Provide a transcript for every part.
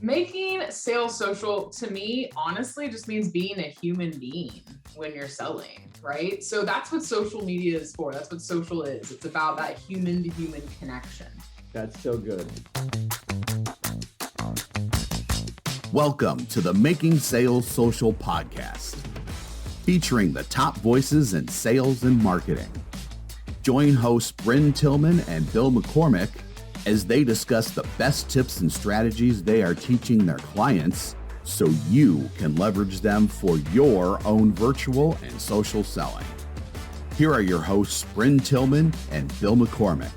Making sales social, to me, honestly, just means being a human being when you're selling, right? So that's what social media is for. That's what social is. It's about that human to human connection. That's so good. Welcome to the Making Sales Social podcast, featuring the top voices in sales and marketing. Join hosts Bryn Tillman and Bill McCormick as they discuss the best tips and strategies they are teaching their clients so you can leverage them for your own virtual and social selling. Here are your hosts, Bryn Tillman and Bill McCormick.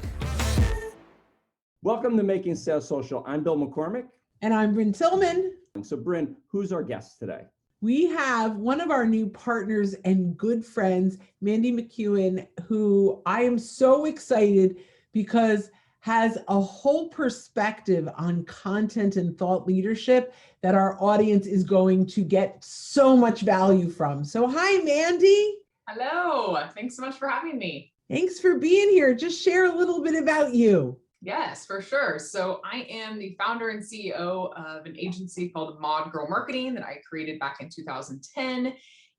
Welcome to Making Sales Social. I'm Bill McCormick. And I'm Bryn Tillman. So Bryn, who's our guest today? We have one of our new partners and good friends, Mandy McEwen, who I am so excited because has a whole perspective on content and thought leadership that our audience is going to get so much value from. So hi, Mandy. Hello. Thanks so much for having me. Thanks for being here. Just share a little bit about you. Yes, for sure. So I am the founder and CEO of an agency called Mod Girl Marketing that I created back in 2010.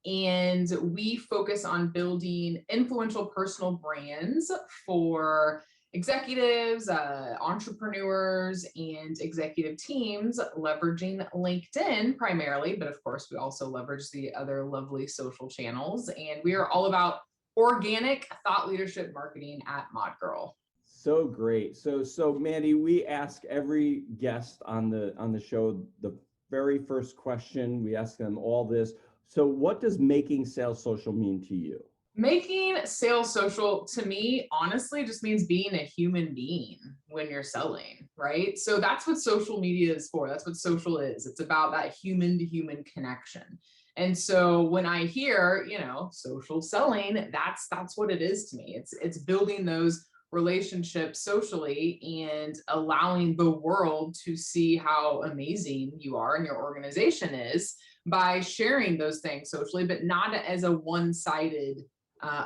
And we focus on building influential personal brands for executives, entrepreneurs, and executive teams, leveraging LinkedIn primarily, but of course we also leverage the other lovely social channels. And we are all about organic thought leadership marketing at Mod Girl. So great. So Mandy, we ask every guest on the show the very first question. We ask them all this. So what does making sales social mean to you? Making sales social, to me, honestly, just means being a human being when you're selling, right? So that's what social media is for. That's what social is. It's about that human to human connection. And so when I hear, social selling, that's what it is to me. It's building those relationships socially and allowing the world to see how amazing you are and your organization is by sharing those things socially, but not as a one-sided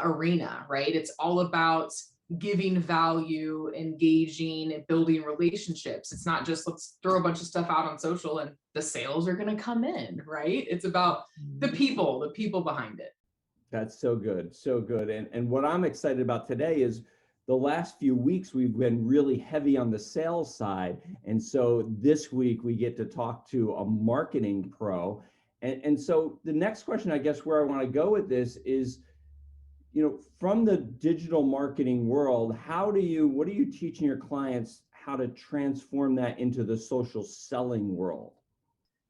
arena, right? It's all about giving value, engaging, and building relationships. It's not just let's throw a bunch of stuff out on social and the sales are going to come in, right? It's about the people behind it. That's so good. So good. And what I'm excited about today is the last few weeks, we've been really heavy on the sales side. And so this week we get to talk to a marketing pro. And so the next question, I guess, where I want to go with this is, from the digital marketing world, what are you teaching your clients how to transform that into the social selling world?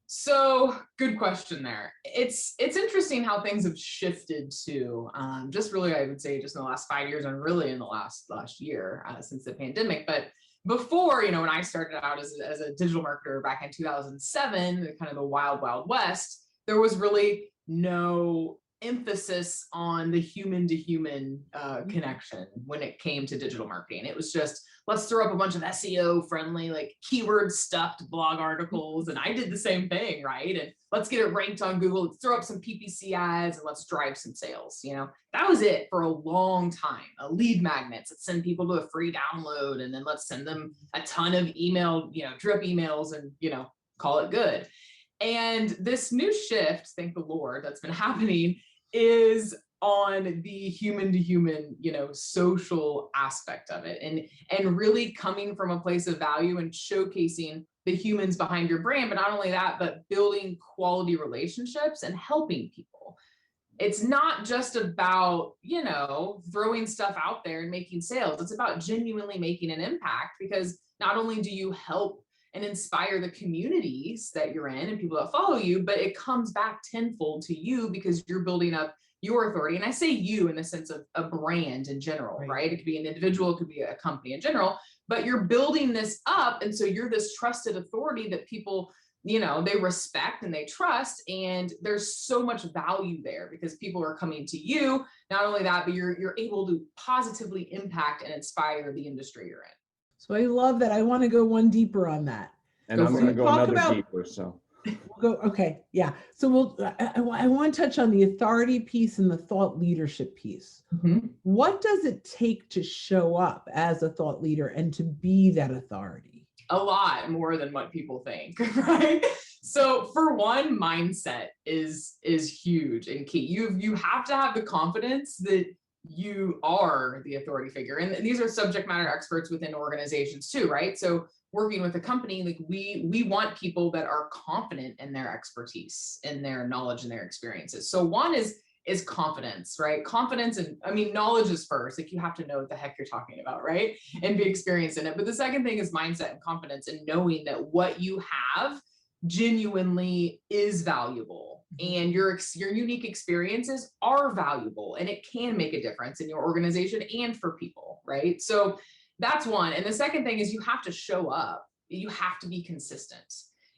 So good question there. It's interesting how things have shifted to just really, I would say, just in the last 5 years and really in the last year since the pandemic. But before, when I started out as a digital marketer back in 2007, kind of the wild, wild west, there was really no emphasis on the human to human connection when it came to digital marketing. It was just, let's throw up a bunch of SEO friendly, like keyword stuffed blog articles. And I did the same thing, right? And let's get it ranked on Google. Let's throw up some PPC ads and let's drive some sales. That was it for a long time. Lead magnets that send people to a free download. And then let's send them a ton of email, drip emails and, call it good. And this new shift, thank the Lord, that's been happening is on the human to human, social aspect of it and really coming from a place of value and showcasing the humans behind your brand. But not only that, but building quality relationships and helping people. It's not just about, throwing stuff out there and making sales. It's about genuinely making an impact, because not only do you help and inspire the communities that you're in and people that follow you, but it comes back tenfold to you because you're building up your authority. And I say you in the sense of a brand in general, right? It could be an individual, it could be a company in general, but you're building this up. And so you're this trusted authority that people, they respect and they trust. And there's so much value there because people are coming to you. Not only that, but you're able to positively impact and inspire the industry you're in. So I love that. I want to go one deeper on that. And I'm going to go another deeper. So we'll go. Okay. Yeah. So I want to touch on the authority piece and the thought leadership piece. Mm-hmm. What does it take to show up as a thought leader and to be that authority? A lot more than what people think, right? So for one, mindset is huge and key. You have to have the confidence that you are the authority figure. And these are subject matter experts within organizations too, right? So working with a company, like we want people that are confident in their expertise and their knowledge and their experiences. So one is confidence, right? Confidence, and I mean, knowledge is first. Like you have to know what the heck you're talking about, right? And be experienced in it. But the second thing is mindset and confidence, and knowing that what you have genuinely is valuable, and your unique experiences are valuable, and it can make a difference in your organization and for people, right? So that's one. And the second thing is you have to show up. You have to be consistent.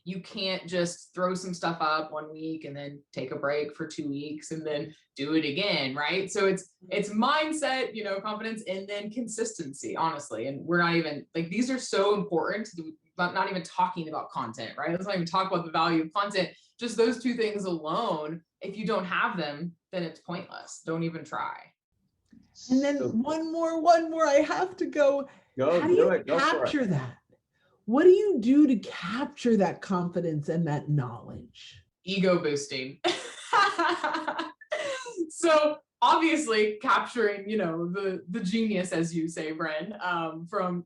You can't just throw some stuff up 1 week and then take a break for 2 weeks and then do it again, right? So it's mindset, confidence, and then consistency, honestly. And we're not even like, these are so important, not even talking about content, right? Let's not even talk about the value of content. Just those two things alone, if you don't have them, then it's pointless. Don't even try. And then one more, I have to go. How do you capture that? What do you do to capture that confidence and that knowledge? Ego boosting. So obviously capturing, the genius, as you say, Bren, from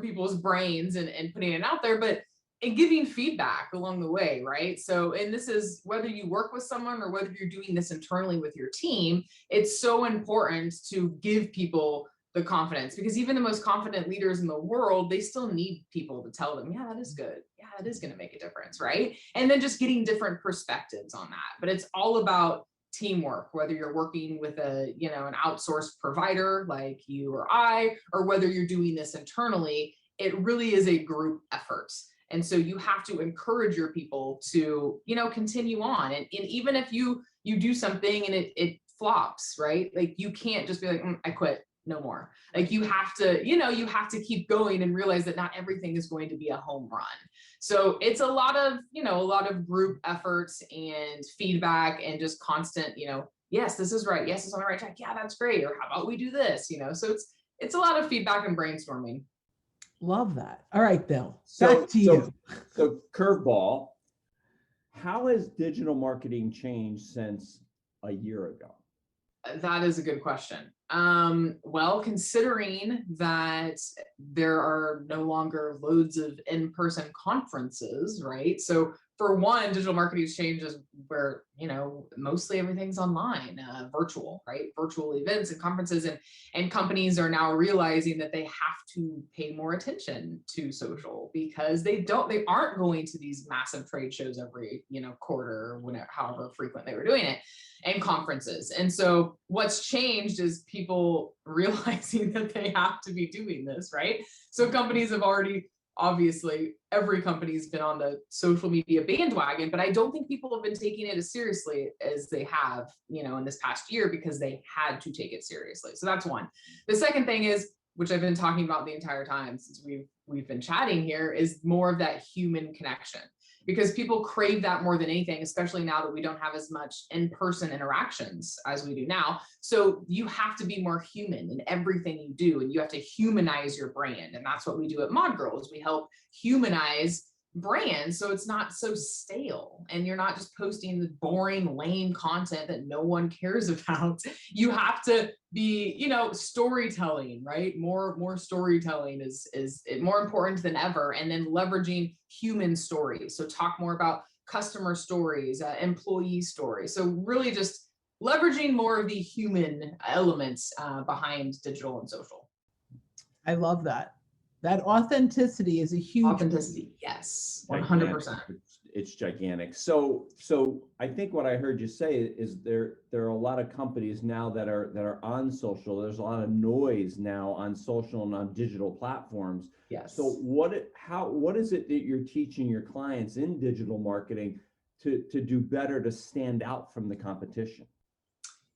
people's brains and putting it out there, but and giving feedback along the way, right? So, and this is whether you work with someone or whether you're doing this internally with your team, it's so important to give people the confidence, because even the most confident leaders in the world, they still need people to tell them, yeah, that is good. Yeah, it is going to make a difference, right? And then just getting different perspectives on that. But it's all about teamwork, whether you're working with an outsourced provider like you or I, or whether you're doing this internally, it really is a group effort. And so you have to encourage your people to, continue on. And even if you do something and it flops, right? Like you can't just be like, I quit. No more. Like you have to keep going and realize that not everything is going to be a home run. So it's a lot of group efforts and feedback and just constant, yes, this is right. Yes, it's on the right track. Yeah, that's great. Or how about we do this? So it's a lot of feedback and brainstorming. Love that. All right, Bill, back to you. So curveball, how has digital marketing changed since a year ago? That is a good question. Well, considering that there are no longer loads of in-person conferences, right? So for one, digital marketing changes where, mostly everything's online, virtual, right? Virtual events and conferences, and companies are now realizing that they have to pay more attention to social, because they aren't going to these massive trade shows every, quarter, whenever, however frequent they were doing it, and conferences. And so what's changed is people realizing that they have to be doing this, right? So companies have already, obviously, every company's been on the social media bandwagon, but I don't think people have been taking it as seriously as they have, in this past year, because they had to take it seriously. So that's one. The second thing is, which I've been talking about the entire time since we've been chatting here, is more of that human connection, because people crave that more than anything, especially now that we don't have as much in-person interactions as we do now. So you have to be more human in everything you do, and you have to humanize your brand. And that's what we do at Mod Girls. We help humanize brands so it's not so stale, and you're not just posting the boring, lame content that no one cares about. You have to be, storytelling, right? More storytelling is more important than ever. And then leveraging human stories. So talk more about customer stories, employee stories. So really just leveraging more of the human elements behind digital and social. I love that. That authenticity is a huge authenticity. Yes, 100%. It's gigantic. So I think what I heard you say is there are a lot of companies now that are on social. There's a lot of noise now on social and on digital platforms. Yes. So what is it that you're teaching your clients in digital marketing to do better, to stand out from the competition?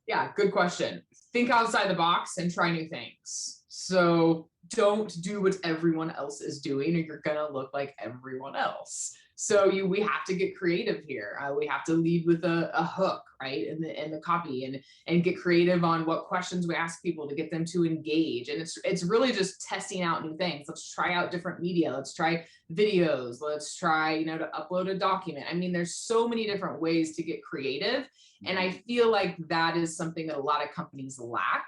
Yeah, good question. Think outside the box and try new things. So don't do what everyone else is doing, or you're gonna look like everyone else. So we have to get creative here. We have to lead with a hook, right, in the copy, and get creative on what questions we ask people to get them to engage. And it's really just testing out new things. Let's try out different media. Let's try videos. Let's try, to upload a document. I mean, there's so many different ways to get creative. And I feel like that is something that a lot of companies lack.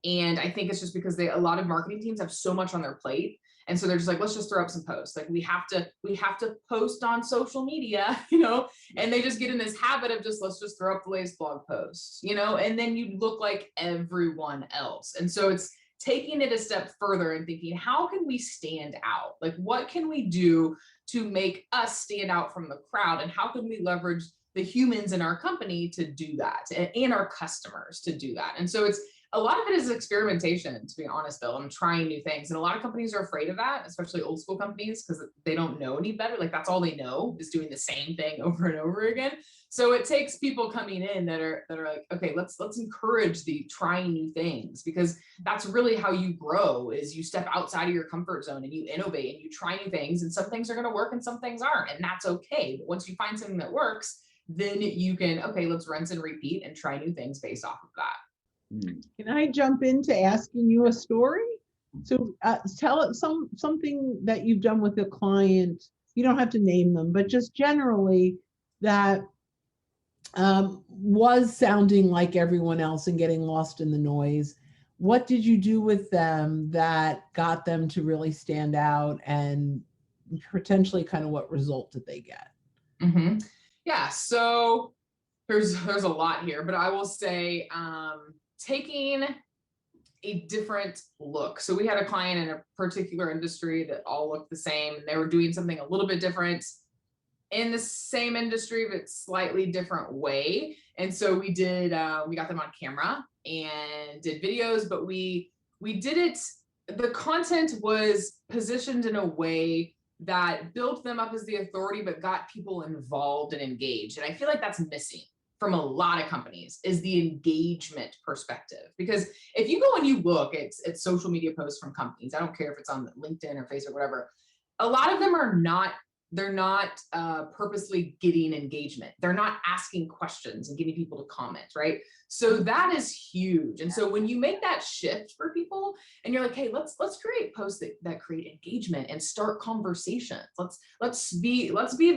And I think it's just because a lot of marketing teams have so much on their plate. And so they're just like, let's just throw up some posts. Like we have to post on social media, and they just get in this habit of let's just throw up the latest blog posts, and then you look like everyone else. And so it's taking it a step further and thinking, how can we stand out? Like, what can we do to make us stand out from the crowd? And how can we leverage the humans in our company to do that, and our customers to do that? And so a lot of it is experimentation, to be honest, Bill. I'm trying new things. And a lot of companies are afraid of that, especially old school companies, because they don't know any better. Like that's all they know is doing the same thing over and over again. So it takes people coming in that are like, okay, let's encourage the trying new things, because that's really how you grow, is you step outside of your comfort zone and you innovate and you try new things, and some things are going to work and some things aren't. And that's okay. But once you find something that works, then you can, okay, let's rinse and repeat and try new things based off of that. Can I jump into asking you a story? So tell it something that you've done with a client. You don't have to name them, but just generally that was sounding like everyone else and getting lost in the noise. What did you do with them that got them to really stand out, and potentially kind of what result did they get? Mm-hmm. Yeah, so there's a lot here, but I will say taking a different look. So we had a client in a particular industry that all looked the same, and they were doing something a little bit different in the same industry, but slightly different way. And so we got them on camera and did videos, but we did it, the content was positioned in a way that built them up as the authority, but got people involved and engaged. And I feel like that's missing from a lot of companies, is the engagement perspective. Because if you go and you look at social media posts from companies, I don't care if it's on LinkedIn or Facebook, whatever, a lot of them they're not purposely getting engagement. They're not asking questions and getting people to comment, right? So that is huge. And so when you make that shift for people and you're like, hey, let's create posts that create engagement and start conversations. Let's be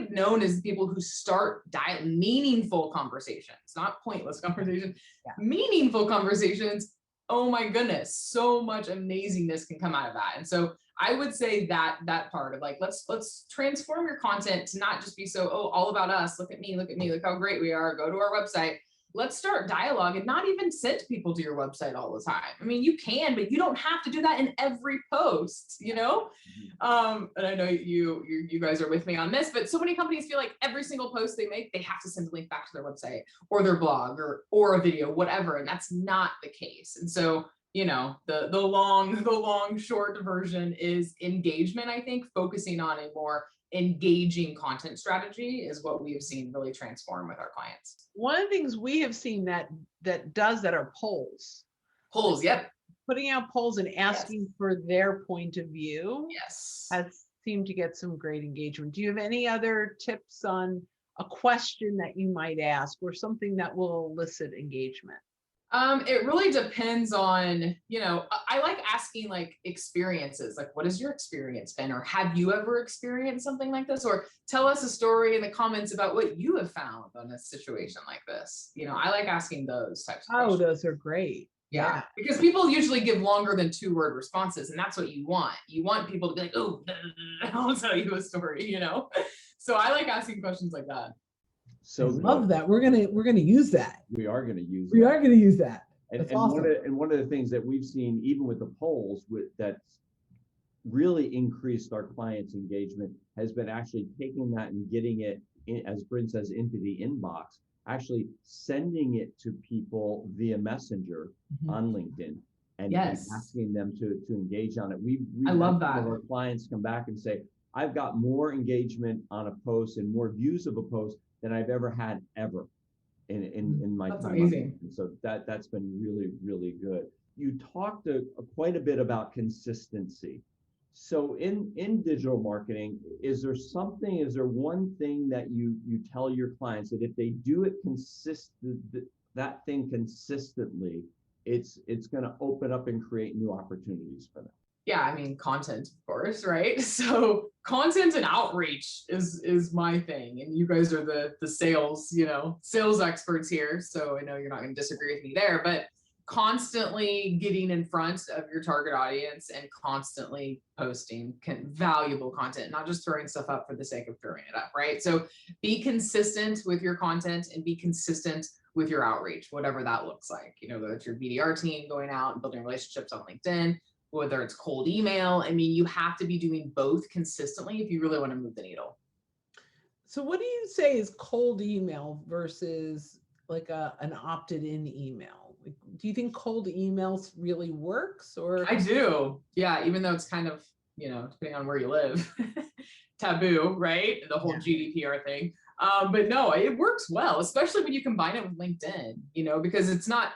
known as people who start meaningful conversations, not pointless conversations, meaningful conversations. Oh my goodness, so much amazingness can come out of that. And so I would say that part of like, let's transform your content to not just be all about us. Look at me, look how great we are. Go to our website. Let's start dialogue, and not even send people to your website all the time. I mean, you can, but you don't have to do that in every post, And I know you guys are with me on this, but so many companies feel like every single post they make, they have to send a link back to their website or their blog or a video, whatever. And that's not the case. And so, the long short version is engagement. I think focusing on a more engaging content strategy is what we have seen really transform with our clients. One of the things we have seen that does that are polls. Yep. Putting out polls and asking for their point of view. Yes. Has seemed to get some great engagement. Do you have any other tips on a question that you might ask or something that will elicit engagement? It really depends on, I like asking like experiences, like what has your experience been, or have you ever experienced something like this, or tell us a story in the comments about what you have found on a situation like this. I like asking those types of questions. Those are great. Yeah, because people usually give longer than 2-word responses, and that's what you want. You want people to be like, oh, I'll tell you a story, So I like asking questions like that. So I love that. We're gonna use that. We are going to use that. And awesome. one of the things that we've seen, even with the polls, that's really increased our clients' engagement, has been actually taking that and getting it, as Bryn says, into the inbox, actually sending it to people via Messenger on LinkedIn, and asking them to engage on it. I love that. Some of our clients come back and say, I've got more engagement on a post and more views of a post than I've ever had in my That's time. amazing. And so that's been really, really good. You talked quite a bit about consistency. So in digital marketing, is there one thing that you tell your clients that if they do it that thing consistently, it's going to open up and create new opportunities for them? Yeah, I mean, content, of course, right? So content and outreach is my thing. And you guys are the sales, sales experts here. So I know you're not going to disagree with me there, but constantly getting in front of your target audience and constantly posting valuable content, not just throwing stuff up for the sake of throwing it up, right? So be consistent with your content and be consistent with your outreach, whatever that looks like. Whether it's your BDR team going out and building relationships on LinkedIn, whether it's cold email. I mean, you have to be doing both consistently if you really want to move the needle. So what do you say is cold email versus like an opted in email? Do you think cold emails really works, or? I do. Yeah. Even though it's kind of, depending on where you live, taboo, right? The whole GDPR thing. But no, it works well, especially when you combine it with LinkedIn, because it's not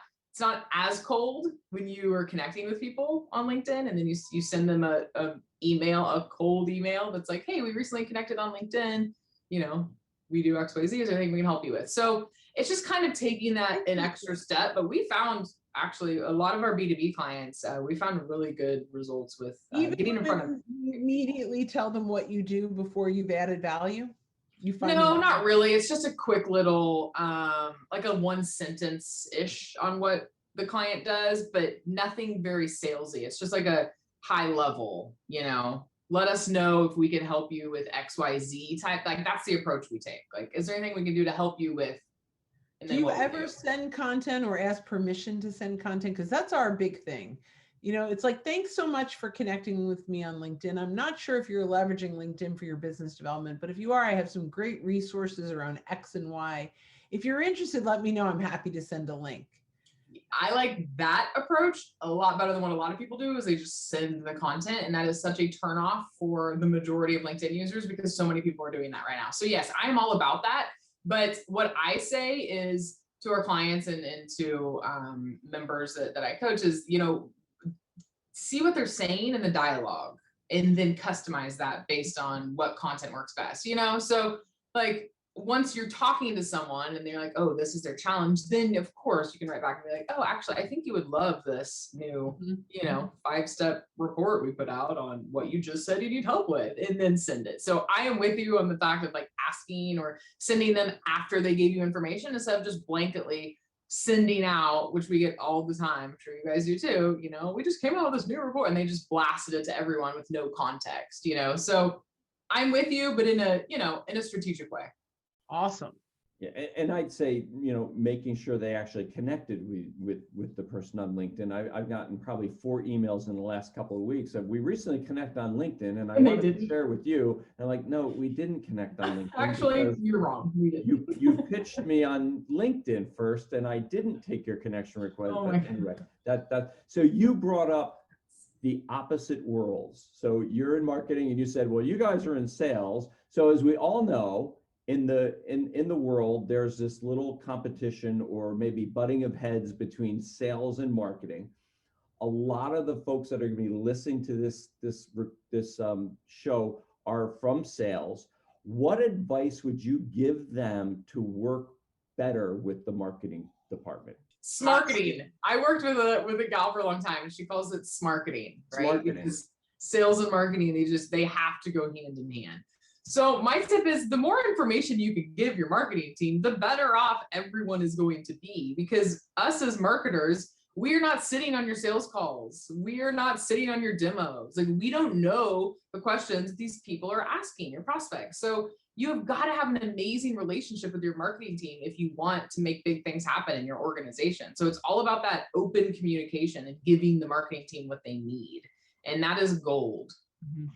as cold when you are connecting with people on LinkedIn, and then you send them a cold email that's like, hey, we recently connected on LinkedIn, we do XYZ, is there anything we can help you with? So it's just kind of taking that an extra step. But we found actually a lot of our B2B clients, we found really good results with getting in front of. You immediately tell them what you do before you've added value? No, not really. It's just a quick little, like a one sentence ish on what the client does, but nothing very salesy. It's just like a high level, let us know if we can help you with XYZ type. Like that's the approach we take. Like, is there anything we can do to help you with? Do you ever send content or ask permission to send content? Because that's our big thing. It's like, thanks so much for connecting with me on LinkedIn. I'm not sure if you're leveraging LinkedIn for your business development, but if you are, I have some great resources around X and Y. If you're interested, let me know. I'm happy to send a link. I like that approach a lot better than what a lot of people do, is they just send the content. And that is such a turnoff for the majority of LinkedIn users because so many people are doing that right now. So yes, I'm all about that. But what I say is to our clients and to members that I coach is, see what they're saying in the dialogue and then customize that based on what content works best, So like once you're talking to someone and they're like, oh, this is their challenge, then of course you can write back and be like, oh, actually, I think you would love this new, 5-step report we put out on what you just said you need help with, and then send it. So I am with you on the fact of like asking or sending them after they gave you information instead of just blanketly sending out, which we get all the time. I'm sure you guys do too. We just came out with this new report, and they just blasted it to everyone with no context, So I'm with you, but in a strategic way. Awesome. Yeah, and I'd say, making sure they actually connected with the person on LinkedIn. I've gotten probably 4 emails in the last couple of weeks of, we recently connect on LinkedIn, and I wanted to share with you. And I'm like, no, we didn't connect on LinkedIn. Actually, you're wrong. We did. You pitched me on LinkedIn first, and I didn't take your connection request. Oh but anyway, so you brought up the opposite worlds. So you're in marketing, and you said, well, you guys are in sales. So as we all know, in the world, there's this little competition or maybe butting of heads between sales and marketing. A lot of the folks that are going to be listening to this show are from sales. What advice would you give them to work better with the marketing department? Smarketing. I worked with a gal for a long time, and she calls it smarketing, right? Because sales and marketing, they have to go hand in hand. So my tip is, the more information you can give your marketing team, the better off everyone is going to be, because us as marketers, we are not sitting on your sales calls. We are not sitting on your demos. Like, we don't know the questions these people are asking your prospects. So you have got to have an amazing relationship with your marketing team if you want to make big things happen in your organization. So it's all about that open communication and giving the marketing team what they need. And that is gold. Mm-hmm.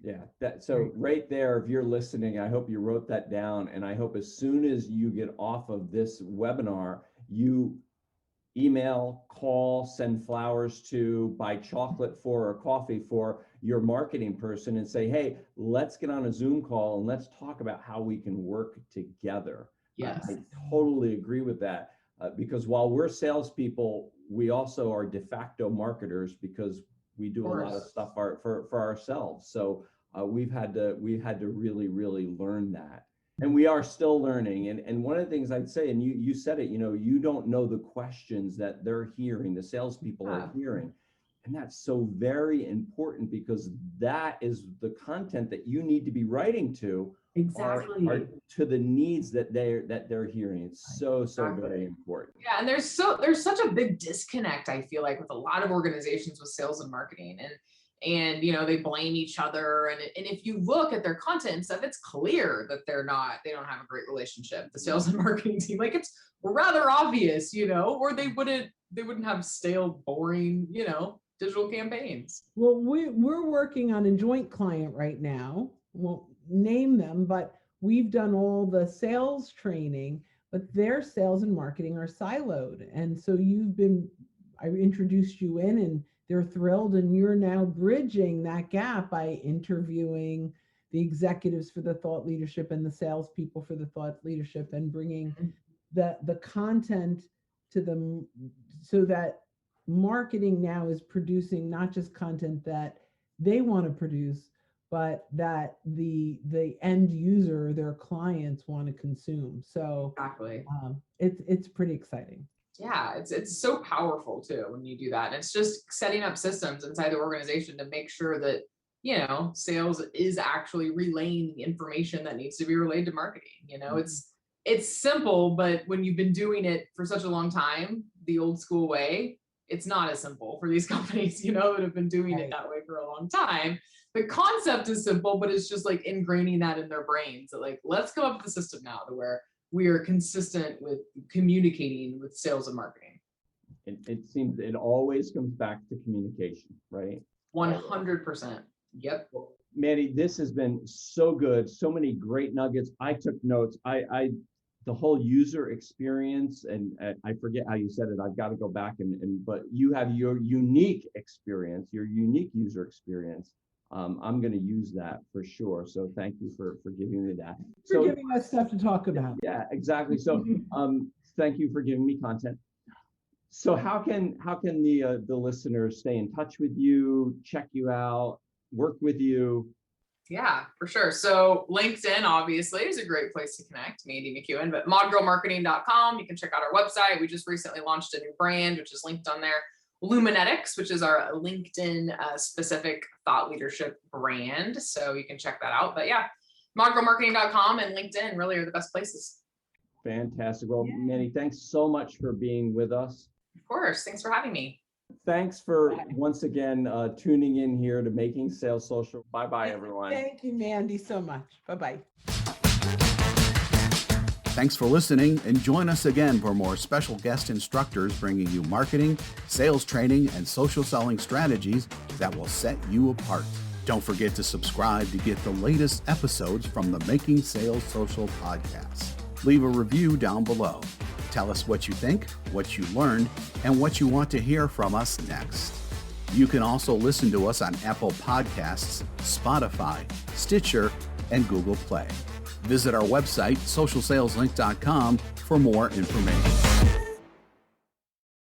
Yeah, so right there, if you're listening, I hope you wrote that down, and I hope as soon as you get off of this webinar, you email, call, send flowers to, buy chocolate for, or coffee for your marketing person and say, hey, let's get on a Zoom call and let's talk about how we can work together. Yes. I totally agree with that, because while we're salespeople, we also are de facto marketers, because We do a lot of stuff for ourselves. So we've had to really, really learn that. And we are still learning. And one of the things I'd say, and you said it, you don't know the questions that they're hearing, the salespeople are hearing. And that's so very important, because that is the content that you need to be writing to. Exactly. Are to the needs that they're hearing. It's so very important. Yeah, and there's such a big disconnect, I feel like, with a lot of organizations with sales and marketing, and they blame each other, and if you look at their content and stuff, it's clear that they don't have a great relationship, the sales and marketing team. Like, it's rather obvious, or they wouldn't have stale, boring, digital campaigns. Well, we're working on a joint client right now. Won't name them, but we've done all the sales training, but their sales and marketing are siloed. And so I introduced you in, and they're thrilled, and you're now bridging that gap by interviewing the executives for the thought leadership and the salespeople for the thought leadership, and bringing the content to them, so that marketing now is producing not just content that they want to produce, but that the end user, their clients, want to consume. So exactly, it's pretty exciting. Yeah, it's so powerful too when you do that. And it's just setting up systems inside the organization to make sure that sales is actually relaying the information that needs to be relayed to marketing. It's simple, but when you've been doing it for such a long time, the old school way, it's not as simple for these companies, that have been doing it that way for a long time. The concept is simple, but it's just like ingraining that in their brains. So like, let's come up with a system now to where we are consistent with communicating with sales and marketing. It seems it always comes back to communication, right? 100%. Yep. Mandy, this has been so good. So many great nuggets. I took notes. The whole user experience, and I forget how you said it. I've got to go back but you have your unique experience, your unique user experience. I'm going to use that for sure. So thank you for giving me that. For giving us stuff to talk about. Yeah, exactly. So thank you for giving me content. So how can the listeners stay in touch with you, check you out, work with you? Yeah, for sure. So LinkedIn obviously is a great place to connect, Mandy McEwen, but modgirlmarketing.com. You can check out our website. We just recently launched a new brand, which is linked on there. Luminetics, which is our LinkedIn specific thought leadership brand. So you can check that out. But yeah, modgirlmarketing.com and LinkedIn really are the best places. Fantastic. Well, Mandy, thanks so much for being with us. Of course. Thanks for having me. Thanks for once again tuning in here to Making Sales Social. Bye-bye, everyone. Thank you, Mandy, so much. Bye-bye. Thanks for listening, and join us again for more special guest instructors bringing you marketing, sales training, and social selling strategies that will set you apart. Don't forget to subscribe to get the latest episodes from the Making Sales Social podcast. Leave a review down below. Tell us what you think, what you learned, and what you want to hear from us next. You can also listen to us on Apple Podcasts, Spotify, Stitcher, and Google Play. Visit our website, socialsaleslink.com, for more information.